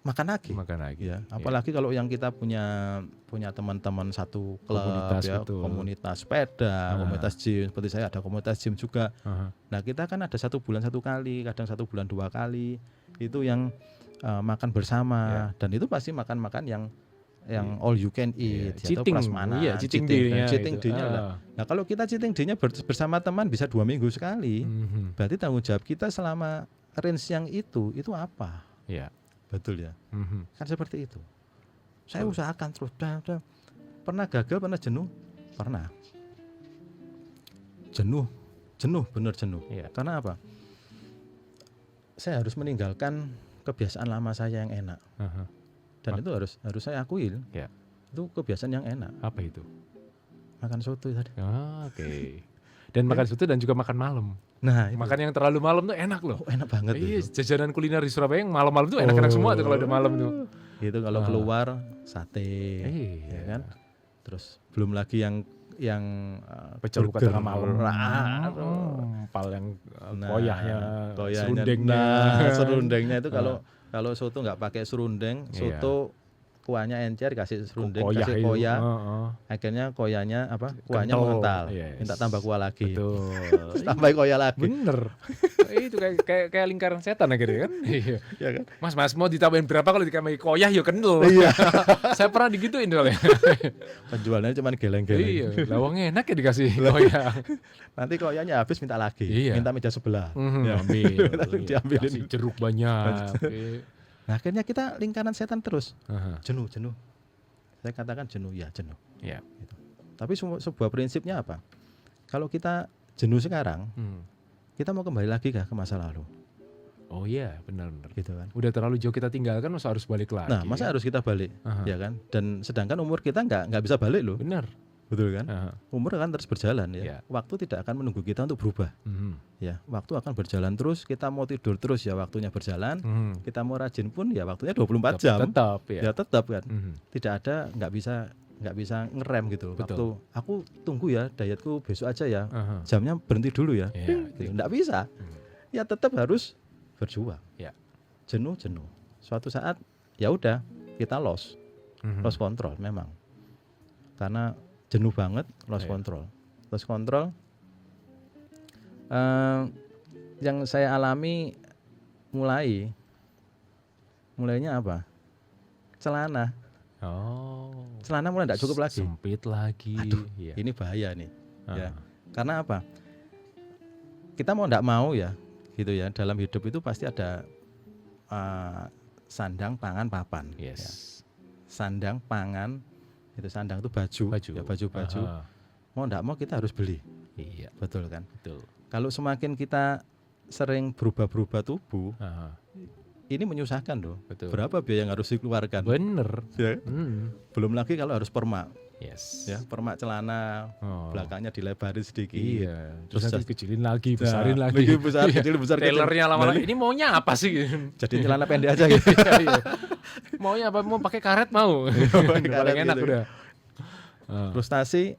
makan lagi. Makan lagi. Ya, apalagi kalau yang kita punya teman-teman satu klub Komunitas, ya, betul. komunitas sepeda, komunitas gym, seperti saya ada komunitas gym juga. Nah, kita kan ada 1 bulan 1 kali, kadang 1 bulan 2 kali. Itu yang makan bersama dan itu pasti makan-makan yang all you can eat, atau Cheating. prasmanan, Iya, cheating day-nya cheating itu. day-nya lah. Nah, kalau kita cheating day-nya bersama teman bisa 2 minggu sekali. Berarti tanggung jawab kita selama range yang itu apa? Iya. Betul ya. Kan seperti itu. Saya usahakan terus. Pernah gagal, pernah jenuh? Pernah. Jenuh, bener jenuh. Iya. Karena apa? Saya harus meninggalkan kebiasaan lama saya yang enak. Dan itu harus saya akuin. Iya. Itu kebiasaan yang enak. Apa itu? Makan soto tadi. Oke. Dan makan soto dan juga makan malam. Nah, itu. Makan yang terlalu malam tuh enak loh. Enak banget Iya, itu. jajanan kuliner di Surabaya yang malam-malam tuh enak-enak semua tuh kalau ada malam tuh. Gitu kalau keluar sate, Iya. ya kan? Terus belum lagi yang Pecel buka burger. tengah malam. Pal yang koyahnya, serundengnya. Serundengnya itu kalau soto nggak pakai serundeng, Iya. soto kuahnya encer, kasih serundeng, Koyah kasih itu. koya, akhirnya koyanya kuahnya Kental. mengental, Yes. minta tambah kuah lagi, Betul. terus tambah koya lagi, Bener. Itu kayak lingkaran setan akhirnya kan. Iya. ya kan? Mas mau ditambahin berapa kalau ditambahin koyah ya kendel. Iya. Saya pernah digituin soalnya. Penjualnya cuma geleng-geleng. Iya, lawangnya enak ya dikasih koyah. Nanti koyanya habis minta lagi, Iya. minta meja sebelah. Ya, ambil. Langsung Iya, diambilin. kasih jeruk banyak. Nah, akhirnya kita lingkaran setan terus, Aha. jenuh. Saya katakan jenuh, ya jenuh. Iya. Tapi sebuah prinsipnya apa? Kalau kita jenuh sekarang, kita mau kembali lagi kah ke masa lalu, Oh iya, benar-benar. gitu kan? Udah terlalu jauh kita tinggalkan, masa harus balik lagi? Nah, masa harus kita balik, Aha. ya kan? Dan sedangkan umur kita nggak bisa balik loh, Benar. betul kan? Aha. Umur akan terus berjalan ya. Iya. Waktu tidak akan menunggu kita untuk berubah, Mhm. ya. Waktu akan berjalan terus. Kita mau tidur terus ya waktunya berjalan. Mhm. Kita mau rajin pun ya waktunya 24 jam. Tetap ya. Ya tetap kan. Mhm. Tidak ada nggak bisa ngerem gitu. Betul. Waktu aku tunggu ya dietku besok aja ya. Aha. Jamnya berhenti dulu ya. Iya. Gitu. Nggak bisa. Ya tetap harus berjuang. Ya. Jenuh. Suatu saat ya udah kita lost Mhm. control memang. Karena jenuh banget, lost Iya. control. Lost control. Yang saya alami mulainya apa? Celana Oh. mulai tidak cukup lagi. Sempit lagi. Aduh, Iya. ini bahaya nih. Ya. Aha. Karena apa? Kita mau tidak mau ya, gitu ya. Dalam hidup itu pasti ada sandang, pangan, papan. Yes. Ya. Sandang, pangan, itu sandang itu baju. Ya, baju. Aha. Mau tidak mau kita harus beli, Iya, betul kan? betul. Kalau semakin kita sering berubah tubuh, Aha. ini menyusahkan loh. Betul. Berapa biaya yang harus dikeluarkan? Bener. Ya. Hmm. Belum lagi kalau harus permak, Yes. ya permak celana, Oh. belakangnya dilebarin sedikit. Iya. Terus Terus nanti kecilin lagi, Nah, besarin lagi. lagi besar, Iya. kecil, besar, kecil. Tailornya lama-lama ini maunya apa sih? Jadi celana pendek aja gitu. Iya. Maunya apa? Mau pakai karet mau? Pakai Paling karet enak gitu. udah. Ah. Frustasi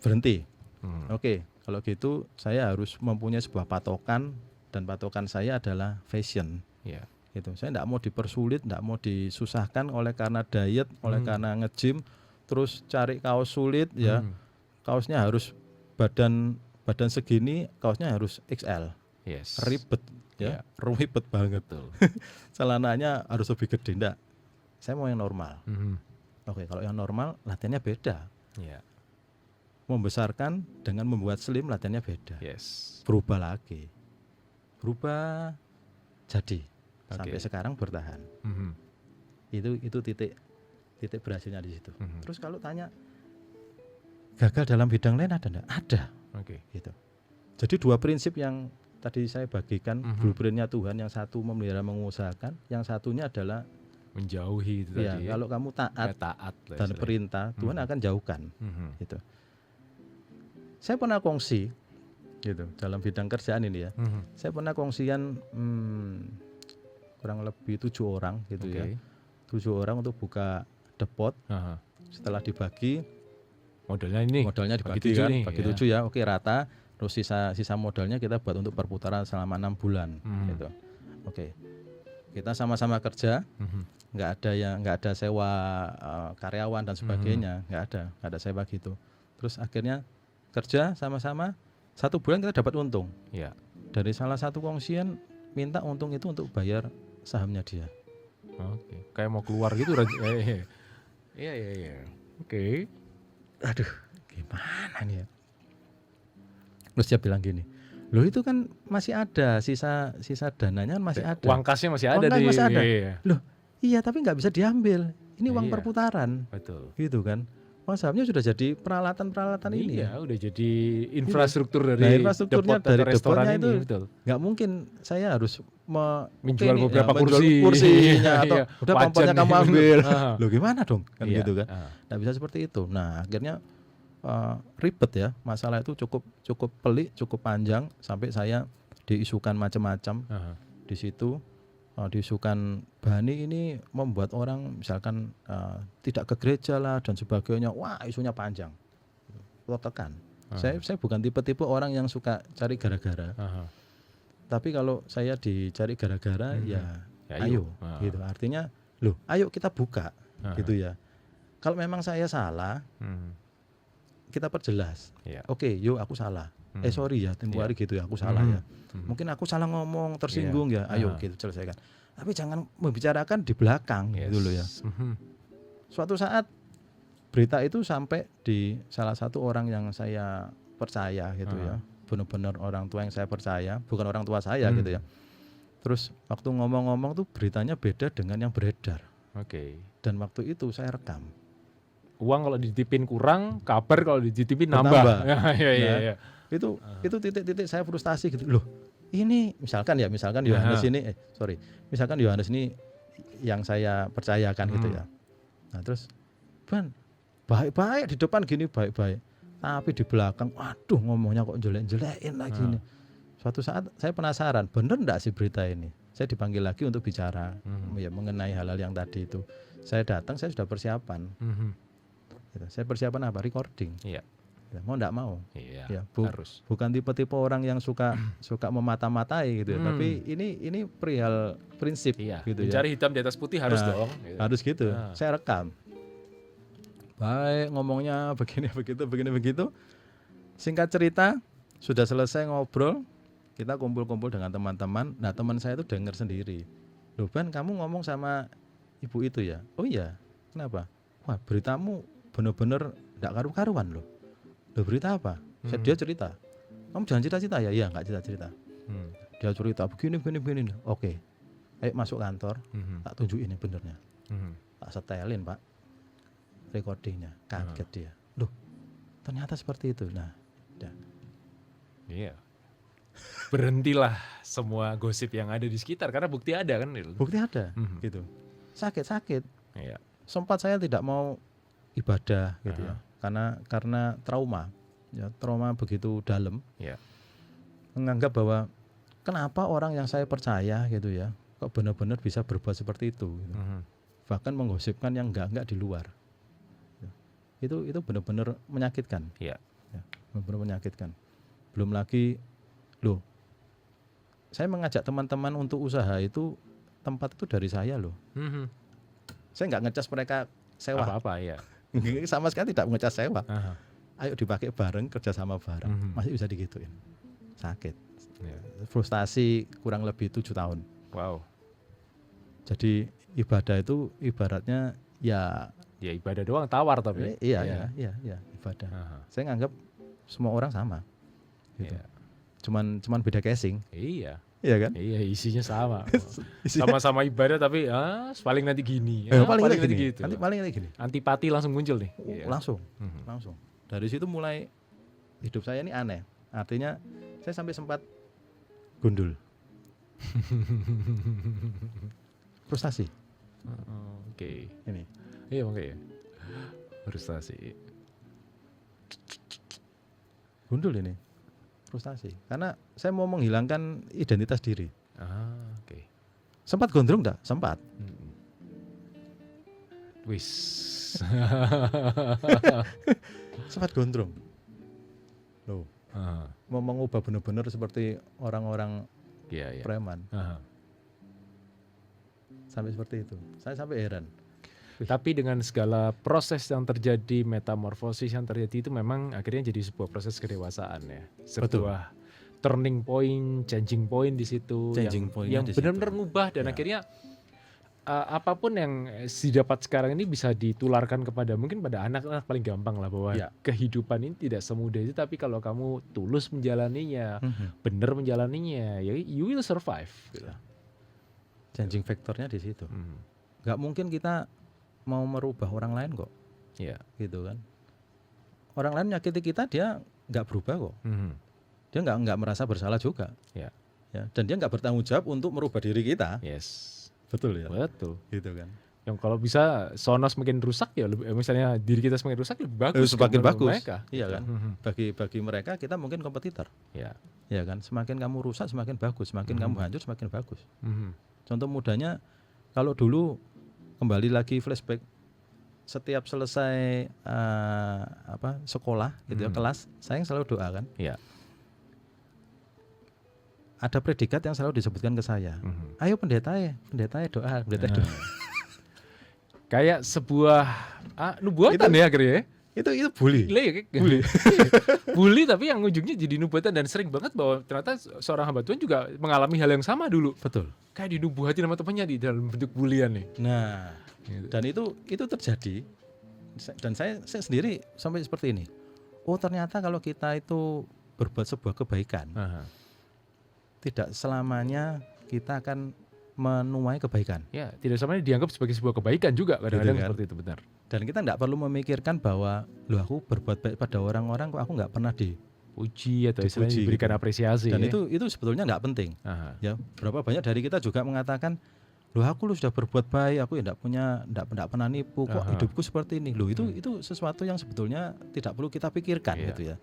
berhenti. Hmm. Oke, kalau gitu saya harus mempunyai sebuah patokan, dan patokan saya adalah fashion. Iya. Gitu. Saya tidak mau dipersulit, tidak mau disusahkan oleh karena diet, oleh karena nge-gym, terus cari kaos sulit ya. Hmm. Kaosnya harus badan segini, kaosnya harus XL. Yes. Ribet ya, ribet banget. Betul. Celananya harus lebih gede, enggak. Saya mau yang normal. Mhm. Oke, kalau yang normal latihannya beda. Iya. Membesarkan dengan membuat slim latihannya beda. Yes. Berubah lagi. Berubah jadi sampai Oke. sekarang bertahan. Mhm. Itu titik berhasilnya di situ. Mhm. Terus kalau tanya gagal dalam bidang lain ada enggak? Ada, Oke. gitu. Jadi dua prinsip yang tadi saya bagikan, blueprintnya Tuhan, yang satu memelihara mengusahakan, yang satunya adalah Menjauhi itu ya, tadi. kalau kamu taat taat lah dan istilahnya. perintah, Tuhan akan jauhkan, Mhm. gitu. Saya pernah kongsi gitu dalam bidang kerjaan ini ya. Mhm. Saya pernah kongsian kurang lebih 7 orang gitu Oke. ya. 7 orang untuk buka depot. Aha. Setelah dibagi Modalnya ini. modalnya bagi dibagi 7 kan, nih, bagi ya. 7 ya, oke rata. Terus sisa modalnya kita buat untuk perputaran selama 6 bulan gitu. Oke. Kita sama-sama kerja, Mhm. nggak ada sewa karyawan dan sebagainya, nggak ada sewa gitu. Terus akhirnya kerja sama-sama 1 bulan kita dapat untung. Iya. Dari salah satu kongsian minta untung itu untuk bayar sahamnya dia. Oke. Kayak mau keluar gitu. Iya. Oke. Aduh, gimana nih ya? Terus dia bilang gini, loh itu kan masih ada sisa dananya kan masih ada. Uang kasnya masih ada Uang kas di. masih ada. Iya. Loh, iya tapi nggak bisa diambil. Ini uang Iya. perputaran, Betul. gitu kan? Uang sahamnya sudah jadi peralatan ini Iya, ya. udah jadi infrastruktur dari Nah, infrastrukturnya depot atau dari restoran depotnya ini, itu betul. Nggak mungkin saya harus Menjual oke nih, beberapa menjual kursi. kursinya atau Iya, udah wajan pampornya kamu nih. ambil. Ah. Loh gimana dong? Kan Iya. gitu kan. Ah. Nggak bisa seperti itu. Nah, akhirnya ribet ya. Masalah itu cukup pelik, cukup panjang sampai saya diisukan macam-macam Aha. di situ. Diisukan Bani ini membuat orang misalkan tidak ke gereja lah dan sebagainya. Wah, isunya panjang. Tekan. Saya bukan tipe-tipe orang yang suka cari gara-gara. Aha. Tapi kalau saya dicari gara-gara ya Ya, ayo Ah. gitu. Artinya, loh, ayo kita buka Aha. gitu ya. Kalau memang saya salah, Hmm. kita perjelas. Iya. Oke, yuk aku salah. Sorry ya, tempo hari gitu ya, aku salah ya. Mungkin aku salah ngomong, tersinggung ya. Ayo gitu selesaikan. Tapi jangan membicarakan di belakang Yes. gitu loh ya. Mhm. Suatu saat berita itu sampai di salah satu orang yang saya percaya gitu ya. Benar-benar orang tua yang saya percaya, bukan orang tua saya gitu ya. Terus waktu ngomong-ngomong tuh beritanya beda dengan yang beredar. Oke. Dan waktu itu saya rekam. uang kalau dititipin kurang, kabar kalau dititipin nambah. Bertambah. Iya. Itu titik-titik saya frustasi gitu. Loh, ini misalkan Yohanes ini misalkan Yohanes ini yang saya percayakan gitu ya. Nah, terus Ban, baik-baik di depan gini baik-baik. Tapi di belakang aduh ngomongnya kok jelek-jelekin lagi ini. Suatu saat saya penasaran, bener enggak sih berita ini? Saya dipanggil lagi untuk bicara ya mengenai hal-hal yang tadi itu. Saya datang, saya sudah persiapan. Gitu. Saya persiapan apa? Recording. Iya. Ya, mau enggak mau. Iya. Ya, Harus. bukan tipe-tipe orang yang suka memata-matai gitu ya. Tapi ini perihal prinsip Iya. gitu ya. Mencari hitam di atas putih harus Nah, dong. Gitu. Harus gitu. Nah. Saya rekam. Baik ngomongnya begini begitu. Singkat cerita, sudah selesai ngobrol, kita kumpul-kumpul dengan teman-teman. Nah, teman saya itu dengar sendiri. Loh Ban, kamu ngomong sama ibu itu ya? Oh iya. Kenapa? Wah, beritamu benar-benar enggak karu-karuan loh. Loh, berita apa? Dia cerita. Kamu jangan cerita-cerita ya? Iya, enggak cerita-cerita. Dia cerita begini. Oke. Ayo masuk kantor. Tak tunjukin yang benernya. Tak setelin, Pak. Recordingnya. Kaget dia. Loh, ternyata seperti itu. Nah, udah. Iya. Berhentilah semua gosip yang ada di sekitar karena bukti ada kan itu. Bukti ada gitu. Sakit. Iya. Sempat saya tidak mau ibadah gitu ya. Karena trauma. Ya, trauma begitu dalam. Iya. Menganggap bahwa kenapa orang yang saya percaya gitu ya, kok benar-benar bisa berbuat seperti itu gitu. Bahkan menggosipkan yang enggak di luar. Ya. Itu benar-benar menyakitkan. Iya. Ya, benar-benar menyakitkan. Belum lagi loh. Saya mengajak teman-teman untuk usaha itu tempat itu dari saya loh. Saya nggak ngecas mereka sewa. Apa-apa ya. Sama sekali tidak ngecas sewa. Aha. Ayo dipakai bareng, kerjasama bareng. Masih bisa digituin. Sakit. Ya. Frustasi kurang lebih 7 tahun. Wow. Jadi ibadah itu ibaratnya ya ibadah doang tawar tapi. Iya, ibadah. Aha. Saya nganggap semua orang sama. Gitu. Iya. Cuman beda casing. Iya. Iya kan? Iya, isinya sama. Sama-sama ibadah tapi paling nanti gini. Paling nanti gini. gitu. Paling nanti gini. Antipati langsung muncul nih. Iya. Langsung. Dari situ mulai hidup saya ini aneh. Artinya saya sampai sempat gundul. Frustasi. Oke. Ini. Iya makanya. Frustasi. Gundul ini. Frustasi. Karena saya mau menghilangkan identitas diri. Oke. Sempat gondrong enggak? Sempat. Wis. Sempat gondrong. Loh. Aha. Mau mengubah benar-benar seperti orang-orang Iya. preman. Aha. Sampai seperti itu. Saya sampai heran. Tapi dengan segala proses yang terjadi, metamorfosis yang terjadi itu memang akhirnya jadi sebuah proses kedewasaan ya. Sebuah turning point, changing point di situ yang benar-benar ngubah dan akhirnya apapun yang didapat sekarang ini bisa ditularkan kepada mungkin pada anak-anak paling gampang lah bahwa kehidupan ini tidak semudah itu, tapi kalau kamu tulus menjalaninya, benar menjalaninya, ya you will survive. Gitu. Changing factornya di situ. Gak mungkin kita mau merubah orang lain kok, gitu kan? Orang lain menyakiti kita, dia nggak berubah kok, dia nggak merasa bersalah juga, ya. Dan dia nggak bertanggung jawab untuk merubah diri kita. Yes, betul ya. Betul, gitu kan? Yang kalau bisa sono semakin rusak ya, misalnya diri kita semakin rusak lebih bagus. Semakin bagus, mereka. Iya kan? Bagi mereka kita mungkin kompetitor, ya kan? Semakin kamu rusak semakin bagus, semakin kamu hancur semakin bagus. Contoh mudahnya, kalau dulu kembali lagi flashback, setiap selesai sekolah gitu ya, kelas, saya yang selalu doa kan. Ada predikat yang selalu disebutkan ke saya. Ayo pendeta ya doa. Kayak sebuah nubuatan ya akhirnya. Itu bully. Bully tapi yang ujungnya jadi nubuatan, dan sering banget bahwa ternyata seorang hamba Tuhan juga mengalami hal yang sama dulu. Betul. Kayak dinubuatin sama temannya di dalam bentuk bulian nih. Nah, dan itu terjadi. Dan saya sendiri sampai seperti ini. Oh, ternyata kalau kita itu berbuat sebuah kebaikan, tidak selamanya kita akan menuai kebaikan. Ya, tidak selamanya dianggap sebagai sebuah kebaikan juga kadang-kadang, gitu kan? seperti itu, benar. Dan kita nggak perlu memikirkan bahwa loh aku berbuat baik pada orang-orang kok aku nggak pernah Puji atau istilahnya dipuji diberikan gitu. apresiasi. Dan ya. itu sebetulnya nggak penting. Aha. Ya, berapa banyak dari kita juga mengatakan, loh aku sudah berbuat baik, aku ya enggak pernah nipu, kok hidupku seperti ini. Loh itu sesuatu yang sebetulnya tidak perlu kita pikirkan gitu ya.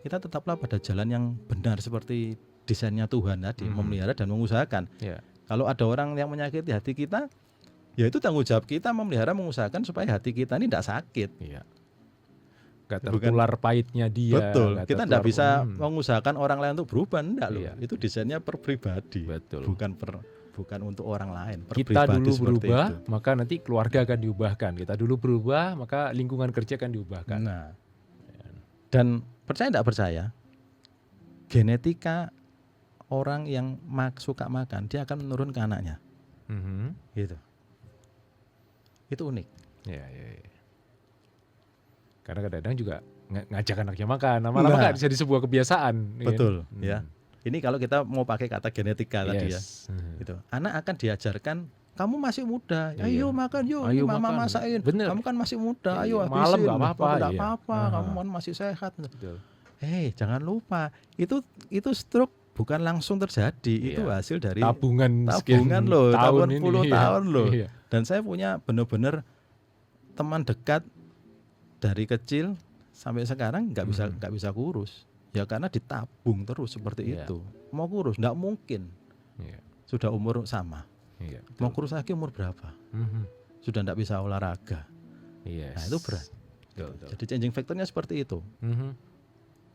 Kita tetaplah pada jalan yang benar seperti desainnya Tuhan tadi, memelihara dan mengusahakan. Ya. Kalau ada orang yang menyakiti hati kita, ya itu tanggung jawab kita memelihara, mengusahakan supaya hati kita ini tidak sakit. Iya. Gak tertular pahitnya dia. Betul. Gak Kita tertular- tidak bisa mengusahakan orang lain untuk berubah, enggak loh. Iya. Itu desainnya per pribadi. Betul. Bukan untuk orang lain. Per Kita pribadi dulu seperti berubah, itu. maka nanti keluarga akan diubahkan. Kita dulu berubah, maka lingkungan kerja akan diubahkan. Nah, dan percaya tidak percaya, genetika orang yang suka makan dia akan menurun ke anaknya, Mhm. gitu. Itu unik. Ya. Karena kadang-kadang juga ngajak anaknya makan, lama-lama Nah. kan bisa di sebuah kebiasaan. Betul, ya. ya. Ini kalau kita mau pakai kata genetika tadi ya, Yes. Mhm. gitu. Anak akan diajarkan, kamu masih muda, Iya. ayo makan yuk, Ayo ini mama makan. masakin. Bener. Kamu kan masih muda, ayo Iya, habisin. malam nggak apa-apa, Nggak iya. apa-apa, Aha. kamu kan masih sehat. Betul. Jangan lupa, itu stroke bukan langsung terjadi, itu Iya. hasil dari Tabungan tabungan loh, tabungan ini. puluh Iya. tahun loh. Iya. Dan saya punya benar-benar teman dekat dari kecil sampai sekarang nggak bisa kurus. Ya karena ditabung terus seperti Iya. itu. Mau kurus nggak mungkin. Iya. Sudah umur sama. Iya. Mau kurus lagi umur berapa? Mhm. Sudah nggak bisa olahraga. Yes. Nah itu berat. Betul. Jadi changing factornya seperti itu. Mhm.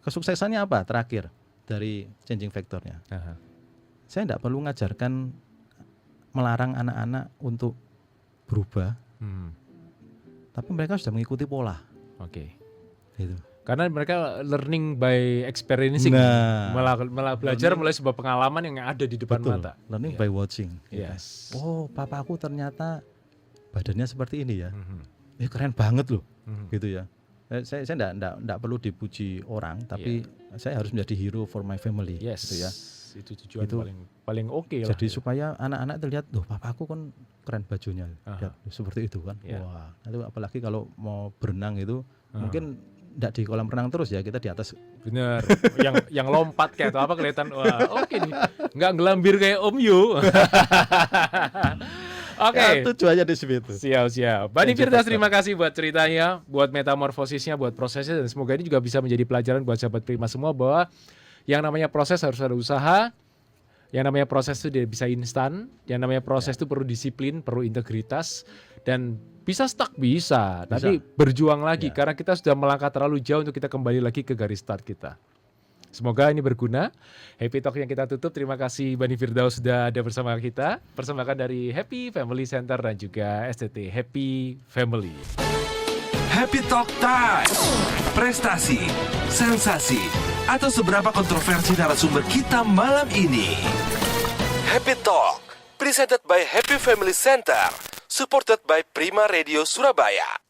Kesuksesannya apa terakhir dari changing factornya? Aha. Saya tidak perlu ngajarkan melarang anak-anak untuk berubah, Mhm. tapi mereka sudah mengikuti pola. Oke. Gitu. Karena mereka learning by experiencing, Nah, belajar mulai sebuah pengalaman yang ada di depan betul. mata. Learning Iya. by watching. gitu. Yes. Oh, papaku ternyata badannya seperti ini ya. Mhm. Keren banget loh, Mhm. gitu ya. Saya enggak perlu dipuji orang, tapi saya harus menjadi hero for my family, Yes. gitu ya. Itu tujuan Itu- paling oke lah. Jadi supaya anak-anak terlihat, loh papaku kan keren bajunya, Aha. lihat, seperti itu kan. Iya. Wah, nanti apalagi kalau mau berenang itu mungkin enggak di kolam renang terus ya, kita di atas. Bener. yang lompat kayak atau apa kelihatan. Wah, oke nih. Nggak ngelambir kayak Om Yu. Oke. Ya, tujuannya di situ. Siap. Bani Firdaus, terima kasih buat ceritanya, buat metamorfosisnya, buat prosesnya, dan semoga ini juga bisa menjadi pelajaran buat sahabat Prima semua bahwa yang namanya proses harus ada usaha, yang namanya proses itu tidak bisa instan, yang namanya proses itu perlu disiplin, perlu integritas, dan bisa stuck bisa, tapi berjuang lagi karena kita sudah melangkah terlalu jauh untuk kita kembali lagi ke garis start kita. Semoga ini berguna. Happy Talk yang kita tutup. Terima kasih Bani Firdaus sudah ada bersama kita. Persembahan dari Happy Family Center dan juga STT Happy Family. Happy Talk Time. Prestasi, sensasi, atau seberapa kontroversi narasumber kita malam ini. Happy Talk, presented by Happy Family Center, supported by Prima Radio Surabaya.